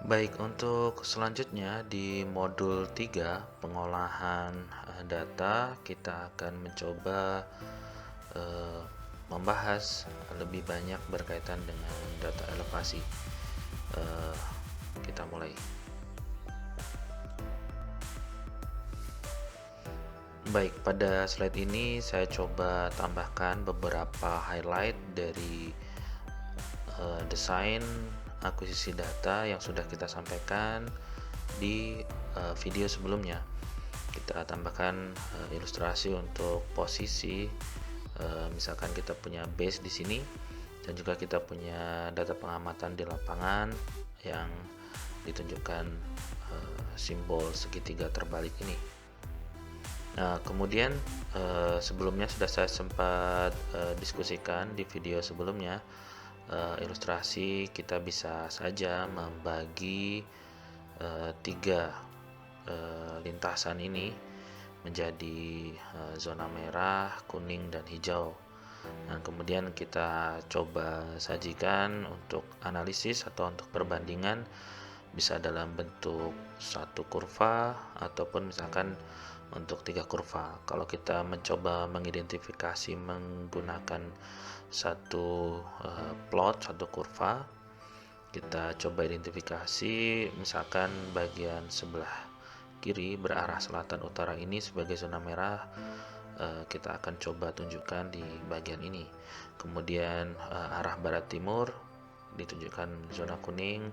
Baik, untuk selanjutnya di modul 3 pengolahan data, kita akan mencoba eh, membahas lebih banyak berkaitan dengan data elevasi. Eh, kita mulai. Baik, pada slide ini saya coba tambahkan beberapa highlight dari desain akuisisi data yang sudah kita sampaikan di video sebelumnya. Kita tambahkan ilustrasi untuk posisi, misalkan kita punya base di sini dan juga kita punya data pengamatan di lapangan yang ditunjukkan simbol segitiga terbalik ini. Nah, kemudian sebelumnya sudah saya sempat diskusikan di video sebelumnya, ilustrasi kita bisa saja membagi tiga lintasan ini menjadi zona merah, kuning, dan hijau. Dan kemudian kita coba sajikan untuk analisis atau untuk perbandingan, bisa dalam bentuk satu kurva ataupun misalkan untuk tiga kurva. Kalau kita mencoba mengidentifikasi menggunakan satu plot, satu kurva, kita coba identifikasi misalkan bagian sebelah kiri berarah selatan utara ini sebagai zona merah. Kita akan coba tunjukkan di bagian ini. Kemudian arah barat timur ditunjukkan zona kuning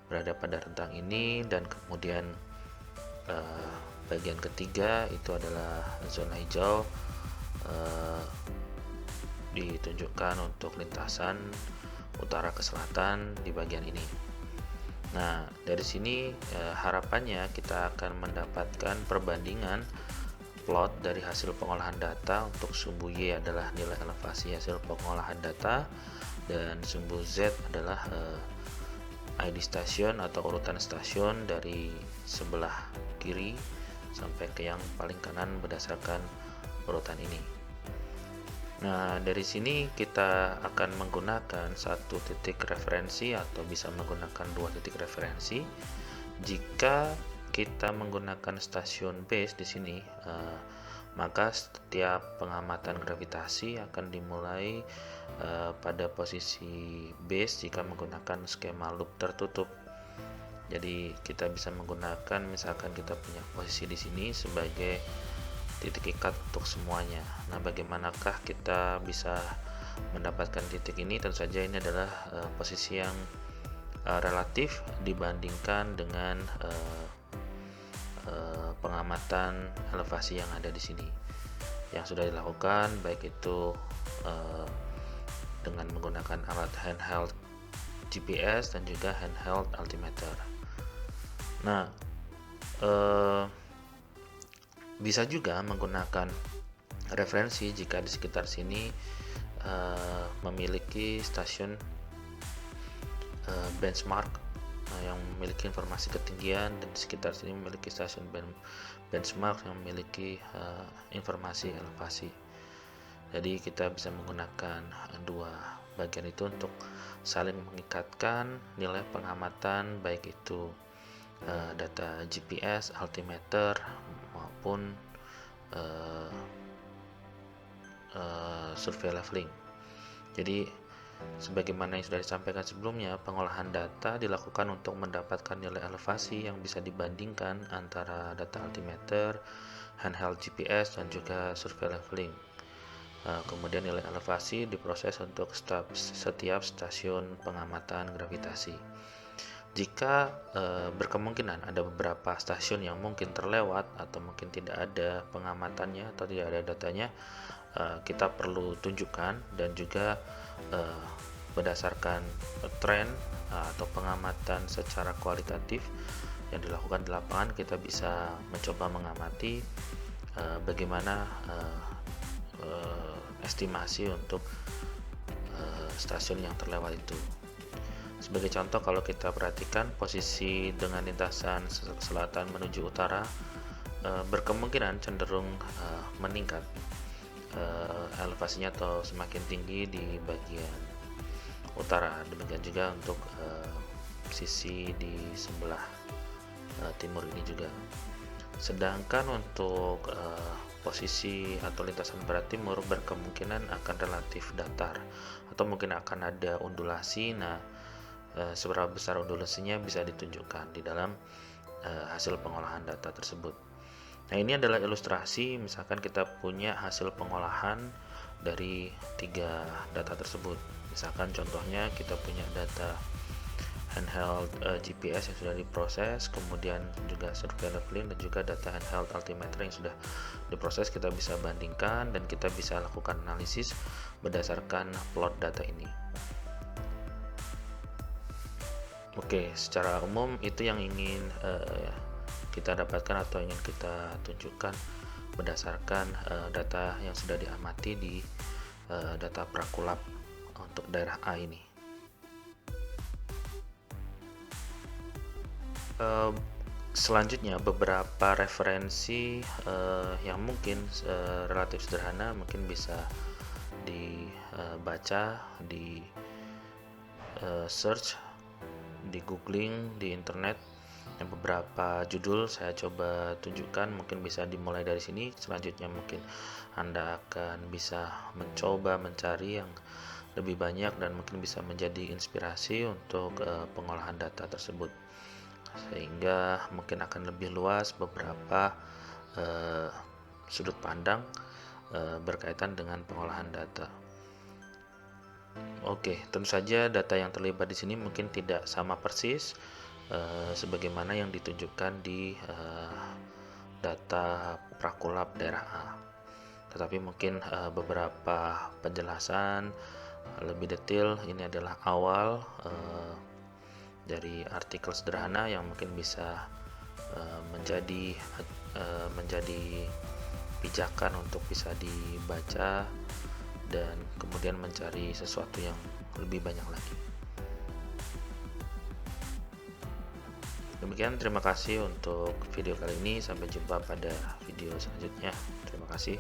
berada pada rentang ini, dan kemudian bagian ketiga itu adalah zona hijau, ditunjukkan untuk lintasan utara ke selatan di bagian ini. Nah, dari sini harapannya kita akan mendapatkan perbandingan plot dari hasil pengolahan data. Untuk sumbu Y adalah nilai elevasi hasil pengolahan data, dan sumbu Z adalah ID stasiun atau urutan stasiun dari sebelah kiri sampai ke yang paling kanan berdasarkan urutan ini. Nah, dari sini kita akan menggunakan satu titik referensi atau bisa menggunakan dua titik referensi. Jika kita menggunakan stasiun base di sini, maka setiap pengamatan gravitasi akan dimulai pada posisi base jika menggunakan skema loop tertutup. Jadi kita bisa menggunakan, misalkan kita punya posisi di sini sebagai titik ikat untuk semuanya. Nah, bagaimanakah kita bisa mendapatkan titik ini? Tentu saja ini adalah posisi yang relatif dibandingkan dengan pengamatan elevasi yang ada di sini yang sudah dilakukan, baik itu dengan menggunakan alat handheld GPS dan juga handheld altimeter. Nah, bisa juga menggunakan referensi jika di sekitar sini memiliki stasiun benchmark yang memiliki informasi ketinggian, dan di sekitar sini memiliki stasiun benchmark yang memiliki informasi elevasi. Jadi kita bisa menggunakan dua bagian itu untuk saling mengikatkan nilai pengamatan, baik itu data GPS, altimeter, maupun survei leveling. Jadi sebagaimana yang sudah disampaikan sebelumnya, pengolahan data dilakukan untuk mendapatkan nilai elevasi yang bisa dibandingkan antara data altimeter, handheld GPS, dan juga survei leveling. Kemudian nilai elevasi diproses untuk setiap stasiun pengamatan gravitasi. Jika berkemungkinan ada beberapa stasiun yang mungkin terlewat atau mungkin tidak ada pengamatannya atau tidak ada datanya, kita perlu tunjukkan, dan juga berdasarkan tren atau pengamatan secara kualitatif yang dilakukan di lapangan, kita bisa mencoba mengamati bagaimana estimasi untuk stasiun yang terlewat itu. Sebagai contoh, kalau kita perhatikan posisi dengan lintasan selatan menuju utara berkemungkinan cenderung meningkat elevasinya atau semakin tinggi di bagian utara. Demikian juga untuk sisi di sebelah timur ini juga. Sedangkan untuk posisi atau lintasan barat timur berkemungkinan akan relatif datar atau mungkin akan ada undulasi. Nah, seberapa besar undulasinya bisa ditunjukkan di dalam hasil pengolahan data tersebut. Nah, ini adalah ilustrasi misalkan kita punya hasil pengolahan dari 3 data tersebut. Misalkan contohnya kita punya data handheld GPS yang sudah diproses, kemudian juga survei leveling dan juga data handheld altimeter yang sudah diproses. Kita bisa bandingkan dan kita bisa lakukan analisis berdasarkan plot data ini. Oke, secara umum itu yang ingin kita dapatkan atau ingin kita tunjukkan berdasarkan data yang sudah diamati di data Prakulab untuk daerah A ini. Selanjutnya beberapa referensi yang mungkin relatif sederhana, mungkin bisa dibaca di search, di googling di internet. Yang beberapa judul saya coba tunjukkan, mungkin bisa dimulai dari sini. Selanjutnya mungkin Anda akan bisa mencoba mencari yang lebih banyak dan mungkin bisa menjadi inspirasi untuk pengolahan data tersebut, sehingga mungkin akan lebih luas beberapa sudut pandang berkaitan dengan pengolahan data. Oke, tentu saja data yang terlibat di sini mungkin tidak sama persis sebagaimana yang ditunjukkan di data Prakulab daerah A, tetapi mungkin beberapa penjelasan lebih detail ini adalah awal dari artikel sederhana yang mungkin bisa menjadi pijakan untuk bisa dibaca dan kemudian mencari sesuatu yang lebih banyak lagi. Demikian, terima kasih untuk video kali ini. Sampai jumpa pada video selanjutnya. Terima kasih.